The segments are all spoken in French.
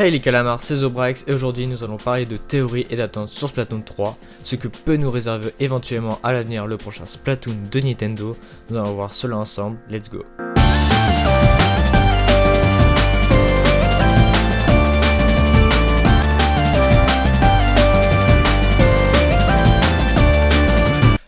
Hey les calamars, c'est Zobrax et aujourd'hui nous allons parler de théories et d'attentes sur Splatoon 3, ce que peut nous réserver éventuellement à l'avenir le prochain Splatoon de Nintendo. Nous allons voir cela ensemble, let's go.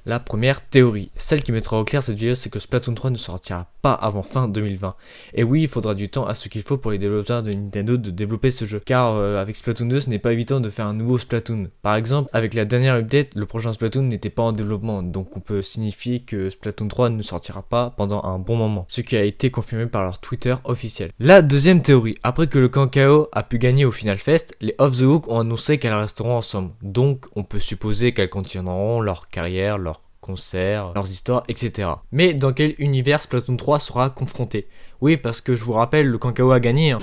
La première théorie, celle qui mettra au clair cette vidéo, c'est que Splatoon 3 ne sortira pas avant fin 2020. Et oui, il faudra du temps à ce qu'il faut pour les développeurs de Nintendo de développer ce jeu. Car avec Splatoon 2, ce n'est pas évident de faire un nouveau Splatoon. Par exemple, avec la dernière update, le prochain Splatoon n'était pas en développement. Donc on peut signifier que Splatoon 3 ne sortira pas pendant un bon moment. Ce qui a été confirmé par leur Twitter officiel. La deuxième théorie, après que le camp KO a pu gagner au Final Fest, les Off the Hook ont annoncé qu'elles resteront ensemble. Donc on peut supposer qu'elles continueront leur carrière, leur concerts, leurs histoires, etc. Mais dans quel univers Splatoon 3 sera confronté? Oui, parce que je vous rappelle, le camp KO a gagné.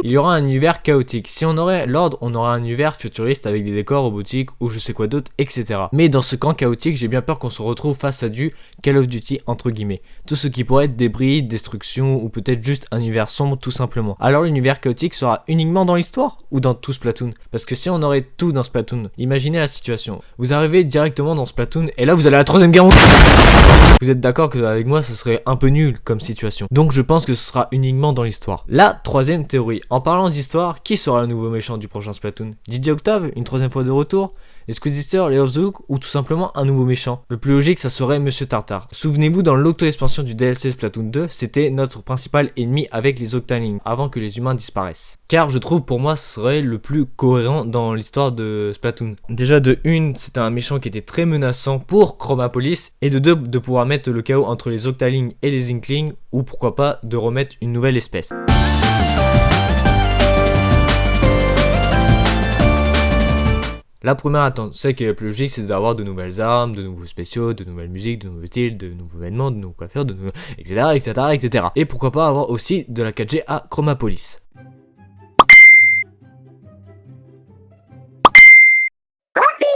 Il y aura un univers chaotique. Si on aurait l'ordre, on aura un univers futuriste avec des décors robotiques ou je sais quoi d'autre, etc. Mais dans ce camp chaotique, j'ai bien peur qu'on se retrouve face à du Call of Duty entre guillemets. Tout ce qui pourrait être débris, destruction ou peut-être juste un univers sombre tout simplement. Alors l'univers chaotique sera uniquement dans l'histoire ou dans tout Splatoon? Parce que si on aurait tout dans Splatoon, imaginez la situation. Vous arrivez directement dans Splatoon et là vous allez à la troisième guerre mondiale. Vous êtes d'accord qu'avec moi ça serait un peu nul comme situation. Donc je pense que ce sera uniquement dans l'histoire. La troisième théorie. En parlant d'histoire, qui sera le nouveau méchant du prochain Splatoon? DJ Octave, une troisième fois de retour? Les Squidisters, les Off the Hook ou tout simplement un nouveau méchant? Le plus logique ça serait Monsieur Tartare. Souvenez-vous dans l'auto-expansion du DLC Splatoon 2, c'était notre principal ennemi avec les Octalings avant que les humains disparaissent. Car je trouve pour moi ce serait le plus cohérent dans l'histoire de Splatoon. Déjà de une, c'était un méchant qui était très menaçant pour Chromapolis et de deux, de pouvoir mettre le chaos entre les Octalings et les Inklings ou pourquoi pas de remettre une nouvelle espèce. La première attente, celle qui est la plus logique, c'est d'avoir de nouvelles armes, de nouveaux spéciaux, de nouvelles musiques, de nouveaux styles, de nouveaux vêtements, de nouveaux coiffeurs, etc. Et pourquoi pas avoir aussi de la 4G à Chromapolis.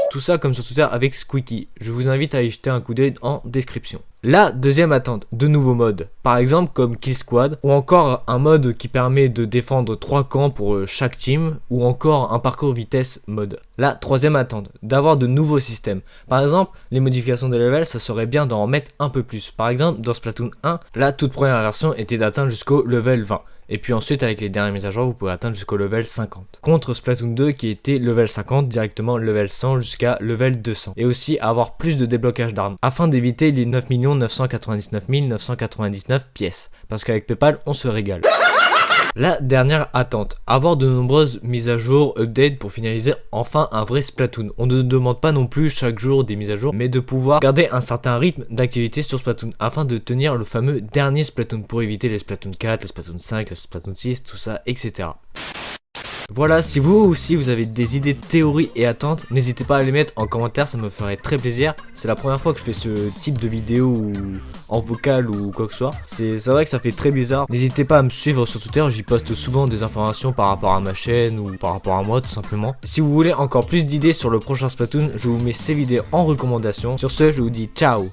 Tout ça comme sur Twitter avec Squeaky. Je vous invite à y jeter un coup d'œil en description. La deuxième attente, de nouveaux modes. Par exemple comme Kill Squad, ou encore un mode qui permet de défendre 3 camps pour chaque team, ou encore un parcours vitesse mode. La troisième attente, d'avoir de nouveaux systèmes. Par exemple, les modifications de level, ça serait bien d'en mettre un peu plus. Par exemple, dans Splatoon 1, la toute première version était d'atteindre jusqu'au level 20. Et puis ensuite avec les dernières mises à jour vous pouvez atteindre jusqu'au level 50. Contre Splatoon 2 qui était level 50 directement level 100 jusqu'à level 200. Et aussi avoir plus de déblocage d'armes afin d'éviter les 9 999 999 pièces. Parce qu'avec Paypal on se régale. La dernière attente, avoir de nombreuses mises à jour, updates pour finaliser enfin un vrai Splatoon. On ne demande pas non plus chaque jour des mises à jour, mais de pouvoir garder un certain rythme d'activité sur Splatoon afin de tenir le fameux dernier Splatoon pour éviter les Splatoon 4, les Splatoon 5, les Splatoon 6, tout ça, etc. Voilà, si vous aussi vous avez des idées, théories et attentes, n'hésitez pas à les mettre en commentaire, ça me ferait très plaisir. C'est la première fois que je fais ce type de vidéo ou en vocal ou quoi que ce soit. C'est vrai que ça fait très bizarre. N'hésitez pas à me suivre sur Twitter, j'y poste souvent des informations par rapport à ma chaîne ou par rapport à moi tout simplement. Si vous voulez encore plus d'idées sur le prochain Splatoon, je vous mets ces vidéos en recommandation. Sur ce, je vous dis ciao.